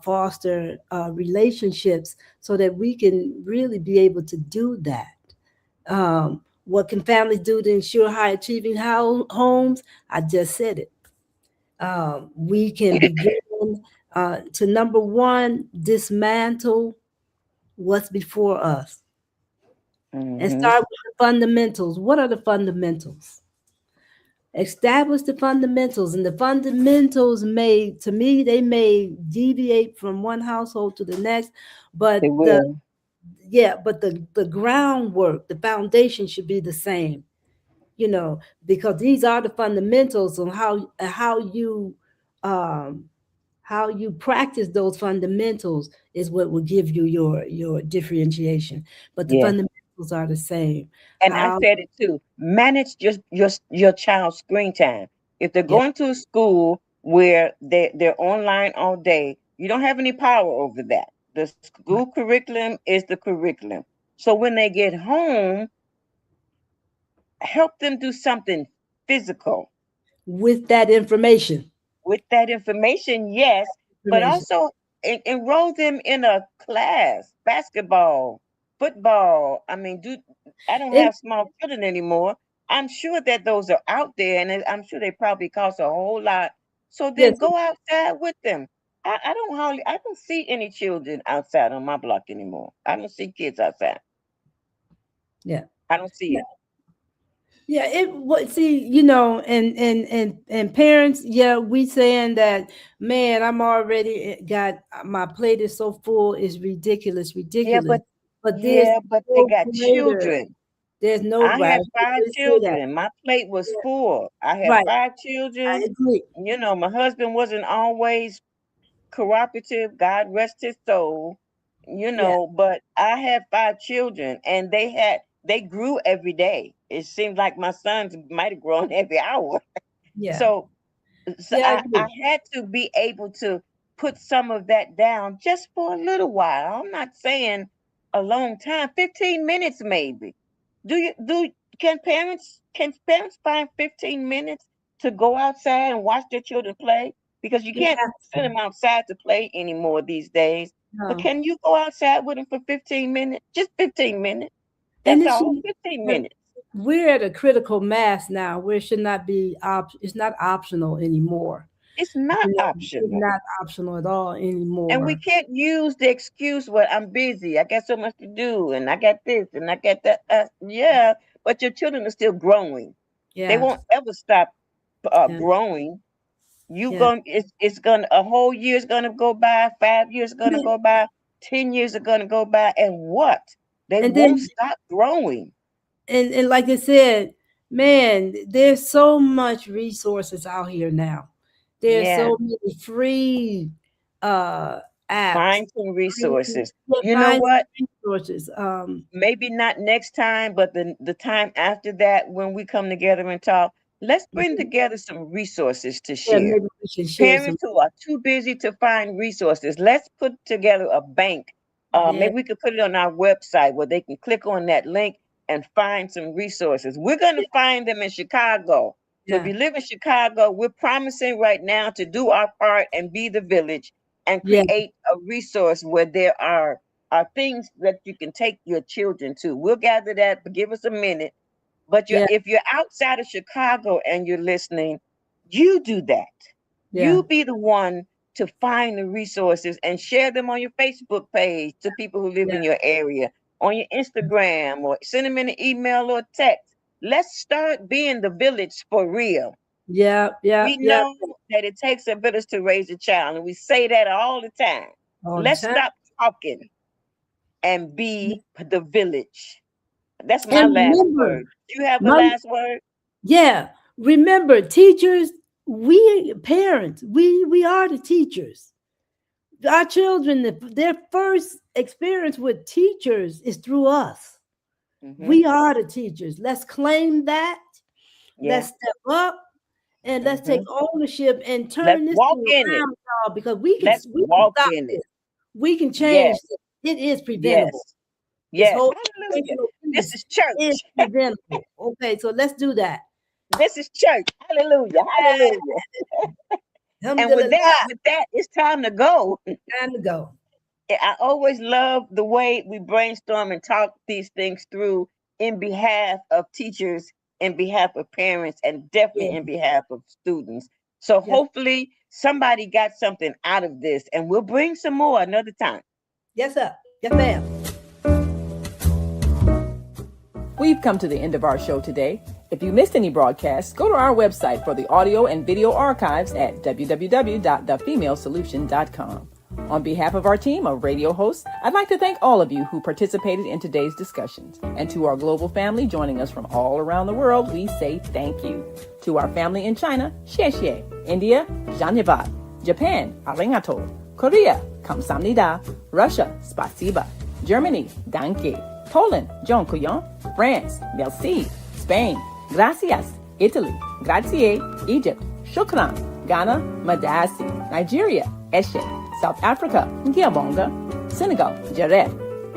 foster relationships so that we can really be able to do that? What can families do to ensure high achieving homes? I just said it. We can begin to, number one, dismantle what's before us and Mhm. start with the fundamentals. What are the fundamentals? Establish the fundamentals, and the fundamentals may, to me, they may deviate from one household to the next, They but will. the groundwork, the foundation should be the same. Because these are the fundamentals on um, how you practice those fundamentals is what will give you your differentiation. But the Yes. fundamentals are the same. And I How said it too. Manage just your child's screen time. If they're Yeah, going to a school where they're online all day, you don't have any power over that. The school curriculum is the curriculum. So when they get home, help them do something physical with that information. With that information, yes, but also enroll them in a class, basketball, football. I mean, I don't have small children anymore. I'm sure that those are out there, and I'm sure they probably cost a whole lot. So then Yes. go outside with them. I don't see any children outside on my block anymore. I don't see kids outside. Yeah. I don't see it. Yeah, and parents, yeah, we saying that, man, I'm already got my plate is so full, is ridiculous. Yeah, but there's they no got greater. children. There's no I right. had 5 children. My plate was full. I had Right. 5 I children. agree. My husband wasn't always cooperative. God rest his soul. Yeah. But I had 5 children, and they grew every day. It seemed like my sons might have grown every hour. Yeah. So Yeah, I had to be able to put some of that down just for a little while. I'm not saying a long time, 15 minutes maybe. Can parents find 15 minutes to go outside and watch their children play? Because you can't send them outside to play anymore these days. But No. can you go outside with them for 15 minutes? Just 15 minutes. And That's all, 15 minutes. We're at a critical mass now where it should not be it's not optional anymore. It's not It's optional. not optional at all anymore. And we can't use the excuse, well, I'm busy. I got so much to do, and I got this, and I got that. Yeah, but your children are still growing. Yeah. They won't ever stop growing. It's gonna, a whole year's gonna go by, 5 years gonna go by, 10 years are gonna go by, and what? They won't stop growing. And like I said, man, there's so much resources out here now. There's so many free apps. Find some resources. You know what? Resources. Maybe not next time, but the time after that, when we come together and talk, let's bring together some resources to share. Maybe we should share Parents who are too busy to find resources, let's put together a bank. Maybe we could put it on our website where they can click on that link and find some resources. We're going to find them in Chicago. So if you live in Chicago, we're promising right now to do our part and be the village and create a resource where there are things that you can take your children to. We'll gather that, but give us a minute. But if you're outside of Chicago and you're listening, you do that. You be the one to find the resources and share them on your Facebook page to people who live in your area, on your Instagram, or send them in an email or text. Let's start being the village for real. Yeah. We know that it takes a village to raise a child, and we say that all the time. Let's stop talking and be the village. That's my last word. Do you have a last word? Yeah. Remember, teachers, we parents, we are the teachers. Our children, their first experience with teachers is through us. Mm-hmm. We are the teachers. Let's claim that. Yeah. Let's step up and let's take ownership and turn this walk thing in around, it. y'all, because we can walk in it. We can change it. It is preventable. Yes. This is church. It's preventable. Okay, so let's do that. This is church. Hallelujah. Hallelujah. And with that, it's time to go. Time to go. I always love the way we brainstorm and talk these things through in behalf of teachers, in behalf of parents, and definitely in behalf of students. So hopefully somebody got something out of this, and we'll bring some more another time. Yes, sir. Yes, ma'am. We've come to the end of our show today. If you missed any broadcasts, go to our website for the audio and video archives at www.thefemalesolution.com. On behalf of our team of radio hosts, I'd like to thank all of you who participated in today's discussions. And to our global family joining us from all around the world, we say thank you. To our family in China, xie xie. India, Dhanyavad. Japan, arigato. Korea, kamsamnida. Russia, spasiba. Germany, danke. Poland, dziękuję. France, merci. Spain, gracias. Italy, grazie. Egypt, shukran. Ghana, madasi. Nigeria, eshe. South Africa, ngiyabonga. Senegal, Jareh.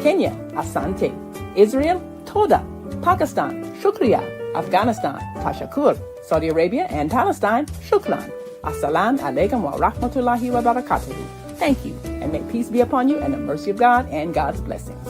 Kenya, Asante. Israel, Toda. Pakistan, Shukriya. Afghanistan, Tashakur. Saudi Arabia and Palestine, Shukran. Assalamu alaikum wa rahmatullahi wa barakatuhu. Thank you, and may peace be upon you and the mercy of God and God's blessings.